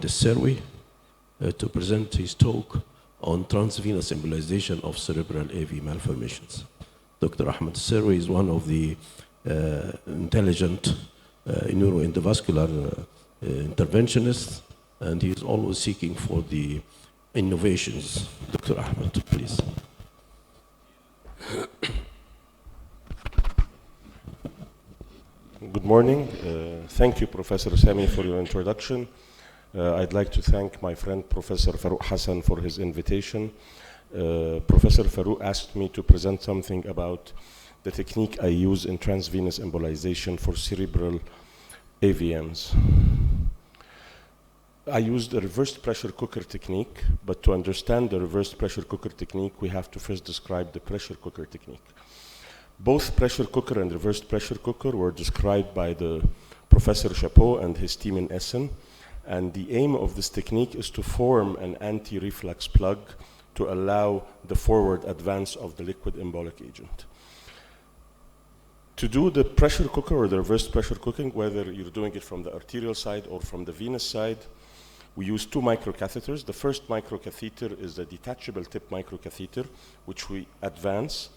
Ahmed Serwi to present his talk on transvenous embolization of cerebral AV malformations. Dr. Ahmed Serwi is one of the intelligent neuroendovascular interventionists, and he is always seeking for the innovations. Dr. Ahmed, please. Good morning. Thank you, Professor Sami, for your introduction. I'd like to thank my friend, Professor Farouk Hassan, for his invitation. Professor Farouk asked me to present something about the technique I use in transvenous embolization for cerebral AVMs. I used a reversed pressure cooker technique, but to understand the reversed pressure cooker technique, we have to first describe the pressure cooker technique. Both pressure cooker and reversed pressure cooker were described by the Professor Chapeau and his team in Essen. And the aim of this technique is to form an anti-reflux plug to allow the forward advance of the liquid embolic agent. To do the pressure cooker or the reversed pressure cooking, whether you're doing it from the arterial side or from the venous side, we use two microcatheters. The first microcatheter is a detachable tip microcatheter, which we advance.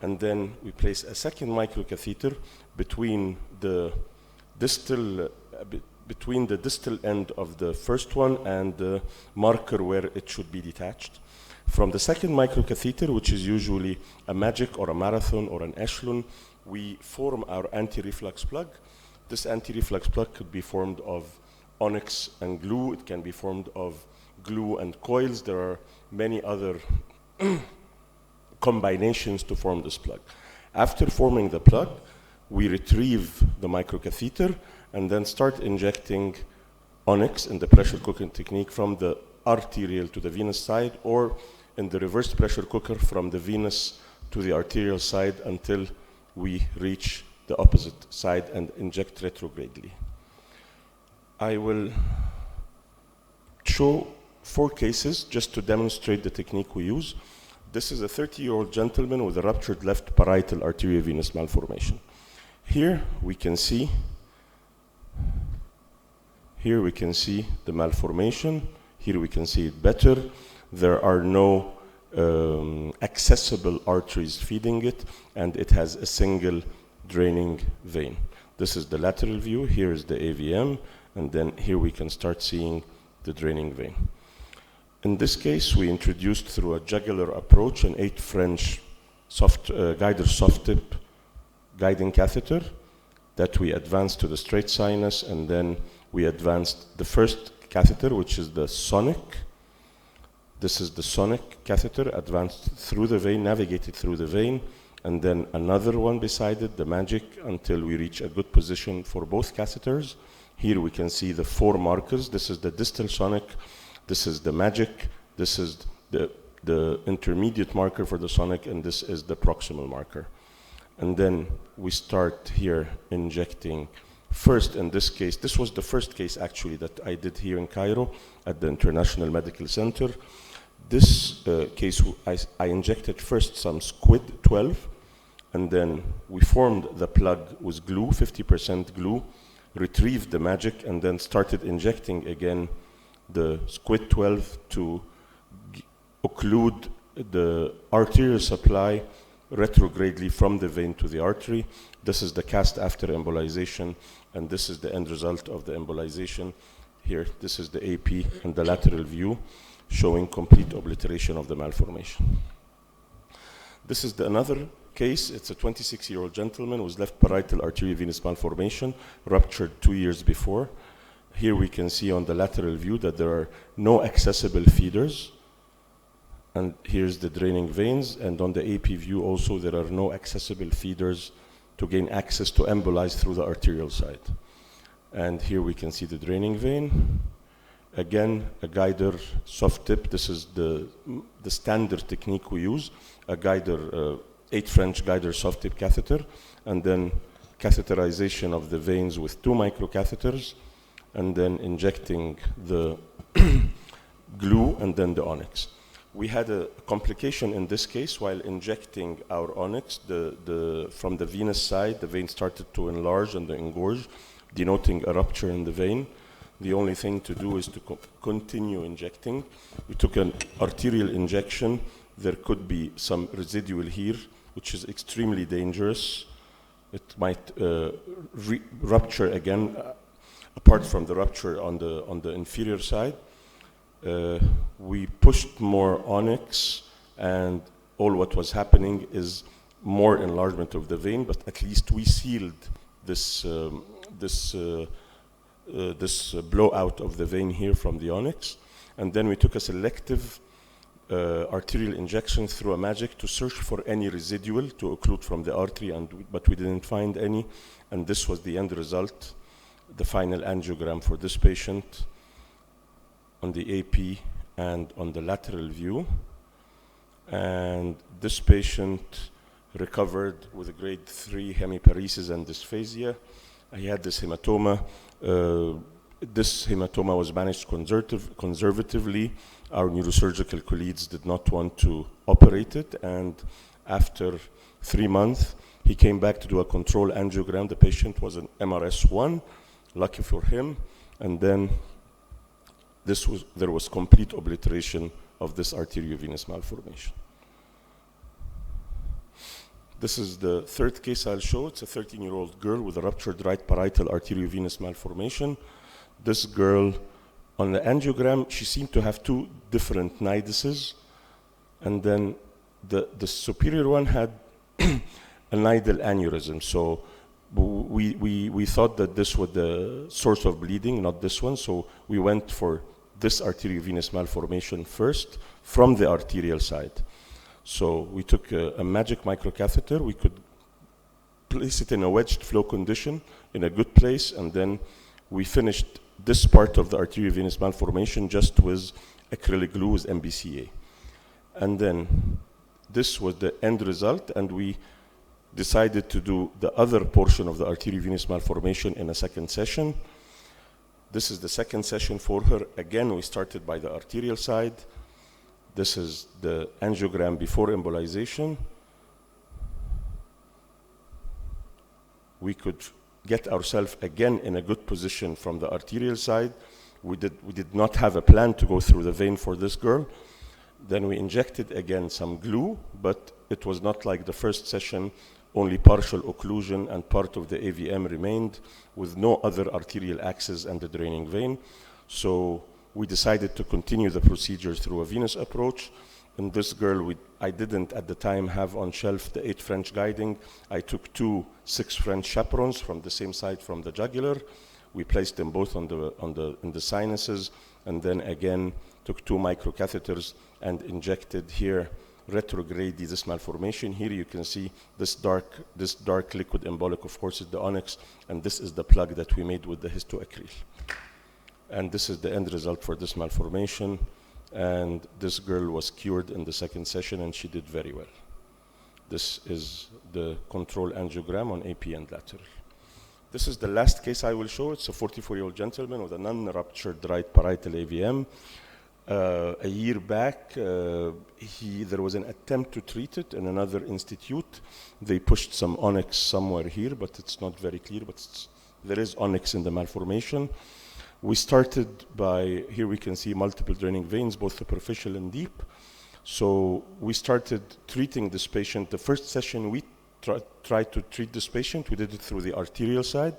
And then we place a second microcatheter between the distal end of the first one and the marker where it should be detached. From the second microcatheter, which is usually a magic or a marathon or an echelon, we form our anti-reflux plug. This anti-reflux plug could be formed of onyx and glue. It can be formed of glue and coils. There are many other combinations to form this plug. After forming the plug, we retrieve the microcatheter and then start injecting onyx in the pressure cooking technique from the arterial to the venous side, or in the reversed pressure cooker from the venous to the arterial side until we reach the opposite side and inject retrogradely. I will show 4 cases just to demonstrate the technique we use. This is a 30-year-old gentleman with a ruptured left parietal arteriovenous malformation. Here we can see the malformation. Here we can see it better. There are no accessible arteries feeding it, and it has a single draining vein. This is the lateral view. Here is the AVM, and then here we can start seeing the draining vein. In this case, we introduced through a jugular approach an 8 French Guider soft tip guiding catheter that we advanced to the straight sinus, and then we advanced the first catheter, which is the sonic. This is the sonic catheter, advanced through the vein, navigated through the vein, and then another one beside it, the magic, until we reach a good position for both catheters. Here we can see the 4 markers. This is the distal sonic. This is the magic, this is the intermediate marker for the sonic, and this is the proximal marker. And then we start here injecting. First, in this case, this was the first case actually that I did here in Cairo at the International Medical Center. This case, I injected first some squid 12, and then we formed the plug with glue, 50% glue, retrieved the magic, and then started injecting again the squid 12 to occlude the arterial supply retrogradely from the vein to the artery. This is the cast after embolization, and this is the end result of the embolization. Here, this is the AP and the lateral view showing complete obliteration of the malformation. This is another case. It's a 26-year-old gentleman with left parietal arteriovenous malformation, ruptured 2 years before. Here we can see on the lateral view that there are no accessible feeders. And here's the draining veins. And on the AP view also, there are no accessible feeders to gain access to embolize through the arterial side. And here we can see the draining vein. Again, a guider soft tip. This is the standard technique we use, a guider, 8 French guider soft tip catheter, and then catheterization of the veins with 2 microcatheters, and then injecting the glue and then the onyx. We had a complication in this case while injecting our onyx. From the venous side, the vein started to enlarge and engorge, denoting a rupture in the vein. The only thing to do is to continue injecting. We took an arterial injection. There could be some residual here, which is extremely dangerous. It might rupture again, apart from the rupture on the inferior side. We pushed more onyx, and all what was happening is more enlargement of the vein, but at least we sealed this blowout of the vein here from the onyx. And then we took a selective arterial injection through a MAGIC to search for any residual to occlude from the artery, but we didn't find any. And this was the end result, the final angiogram for this patient on the AP and on the lateral view. And this patient recovered with a grade 3 hemiparesis and dysphasia. He had this hematoma. This hematoma was managed conservatively. Our neurosurgical colleagues did not want to operate it, and after 3 months, he came back to do a control angiogram. The patient was an MRS1, lucky for him, and then there was complete obliteration of this arteriovenous malformation. This is the third case I'll show. It's a 13-year-old girl with a ruptured right parietal arteriovenous malformation. This girl, on the angiogram, she seemed to have 2 different niduses, and then the superior one had a nidal aneurysm. So we thought that this was the source of bleeding, not this one. So we went for this arteriovenous malformation first from the arterial side. So we took a MAGIC microcatheter. We could place it in a wedged flow condition in a good place, and then we finished this part of the arteriovenous malformation just with acrylic glue with MBCA. And then this was the end result, and we decided to do the other portion of the arteriovenous malformation in a second session. This is the second session for her. Again, we started by the arterial side. This is the angiogram before embolization. We could get ourselves again in a good position from the arterial side. We did not have a plan to go through the vein for this girl. Then we injected again some glue, but it was not like the first session, only partial occlusion and part of the AVM remained with no other arterial access and the draining vein. So we decided to continue the procedure through a venous approach. And this girl, I didn't at the time have on shelf the 8 French guiding. I took 2 6 French chaperons from the same side from the jugular. We placed them both in the sinuses, and then again took 2 microcatheters and injected here retrograde this malformation. Here you can see this dark liquid embolic, of course, is the onyx, and this is the plug that we made with the histoacryl. And this is the end result for this malformation. And this girl was cured in the second session, and she did very well. This is the control angiogram on AP and lateral. This is the last case I will show. It's a 44-year-old gentleman with a non-ruptured right parietal AVM. A year back, there was an attempt to treat it in another institute. They pushed some onyx somewhere here, but it's not very clear, but there is onyx in the malformation. We started by, here we can see multiple draining veins, both superficial and deep. So we started treating this patient. The first session we tried to treat this patient, we did it through the arterial side,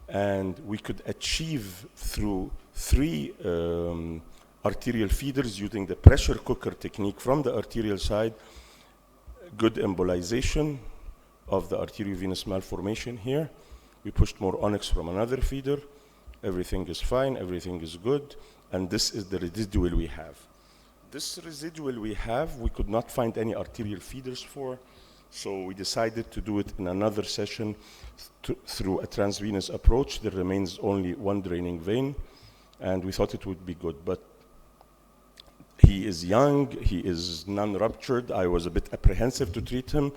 and we could achieve through 3 arterial feeders using the pressure cooker technique from the arterial side, good embolization of the arteriovenous malformation here. We pushed more onyx from another feeder. Everything is fine, everything is good, and this is the residual we have. This residual we have, we could not find any arterial feeders for, so we decided to do it in another session through a transvenous approach. There remains only 1 draining vein, and we thought it would be good, but he is young, he is non-ruptured. I was a bit apprehensive to treat him,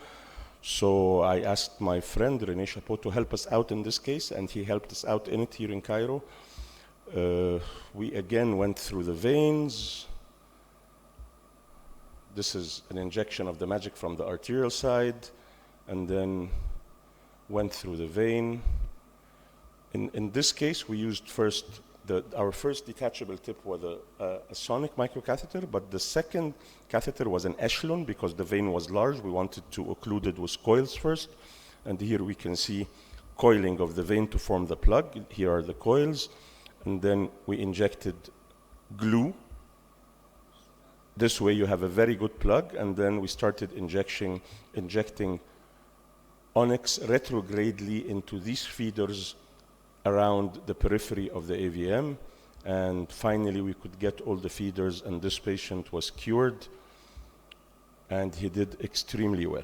so I asked my friend René Chapeau to help us out in this case, and he helped us out in it here in Cairo. We again went through the veins. This is an injection of the MAGIC from the arterial side, and then went through the vein. In this case, we used first our first detachable tip was a sonic microcatheter, but the second catheter was an echelon because the vein was large. We wanted to occlude it with coils first. And here we can see coiling of the vein to form the plug. Here are the coils. And then we injected glue. This way you have a very good plug. And then we started injecting onyx retrogradely into these feeders around the periphery of the AVM. And finally we could get all the feeders, and this patient was cured, and he did extremely well.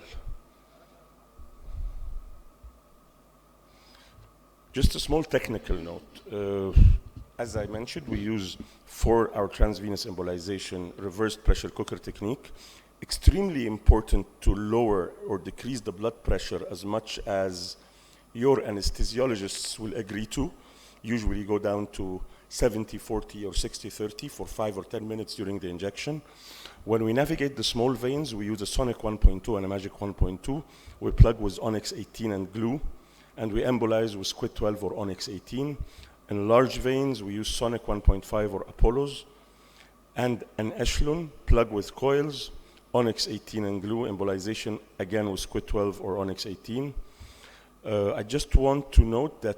Just a small technical note. As I mentioned, we use for our transvenous embolization reversed pressure cooker technique. Extremely important to lower or decrease the blood pressure as much as your anesthesiologists will agree to. Usually go down to 70-40 or 60-30 for 5 or 10 minutes during the injection. When we navigate the small veins, we use a sonic 1.2 and a magic 1.2. We plug with onyx 18 and glue, and we embolize with squid 12 or onyx 18. In large veins, we use sonic 1.5 or Apollos, and an echelon, plug with coils, onyx 18 and glue, embolization again with squid 12 or onyx 18. I just want to note that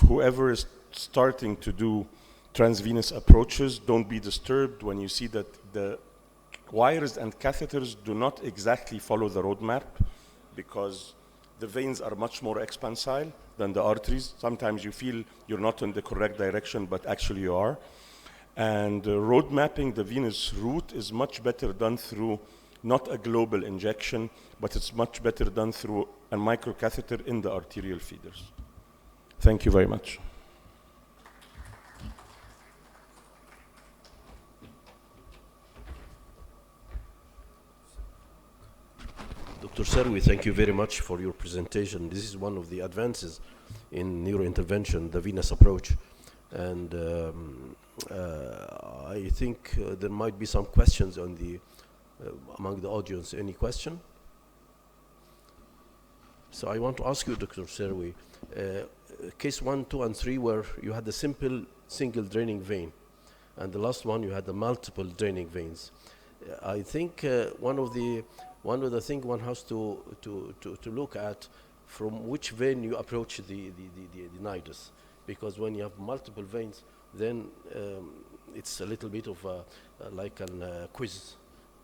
whoever is starting to do transvenous approaches, don't be disturbed when you see that the wires and catheters do not exactly follow the roadmap, because the veins are much more expansile than the arteries. Sometimes you feel you're not in the correct direction, but actually you are. And road mapping the venous route is much better done through not a global injection, but it's much better done through a microcatheter in the arterial feeders. Thank you very much. Dr. Serwi, thank you very much for your presentation. This is one of the advances in neurointervention, the venous approach. And I think there might be some questions on the, among the audience. Any question? So I want to ask you, Dr. Serwi, case 1, 2, and 3, where you had a simple single draining vein, and the last one you had the multiple draining veins. I think one of the things one has to look at from which vein you approach the nidus, because when you have multiple veins, then it's a little bit of like a quiz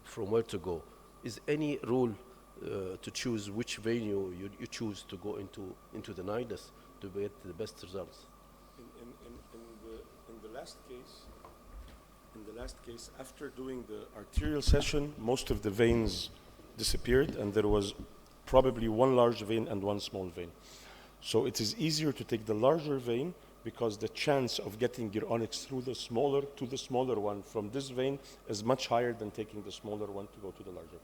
from where to go. Is any rule to choose which vein you choose to go into the nidus to get the best results? In the last case, after doing the arterial session, most of the veins disappeared, and there was probably one large vein and one small vein. So it is easier to take the larger vein, because the chance of getting your onyx through the smaller to the smaller one from this vein is much higher than taking the smaller one to go to the larger vein.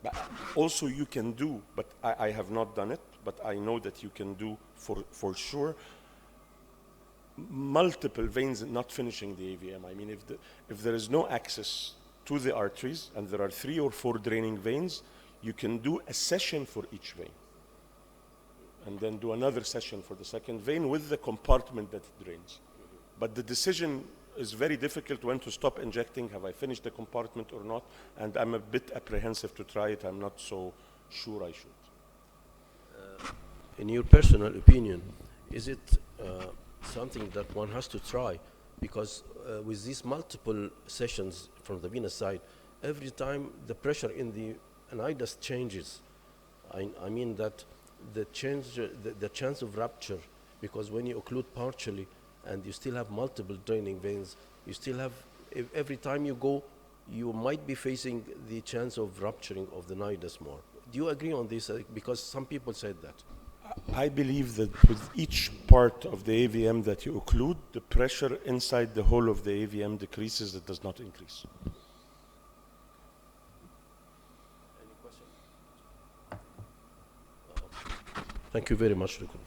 But also you can do, but I have not done it, but I know that you can do for sure multiple veins not finishing the AVM. I mean, if there is no access to the arteries and there are 3 or 4 draining veins, you can do a session for each vein, and then do another session for the second vein with the compartment that it drains. But the decision is very difficult when to stop injecting. Have I finished the compartment or not? And I'm a bit apprehensive to try it. I'm not so sure I should. In your personal opinion, is it something that one has to try? Because with these multiple sessions from the venous side, every time the pressure in the nidus changes. I mean that the chance of rupture, because when you occlude partially and you still have multiple draining veins, you still have, every time you go, you might be facing the chance of rupturing of the nidus more. Do you agree on this? Because some people said that. I believe that with each part of the AVM that you occlude, the pressure inside the whole of the AVM decreases, it does not increase. Thank you very much, Dr.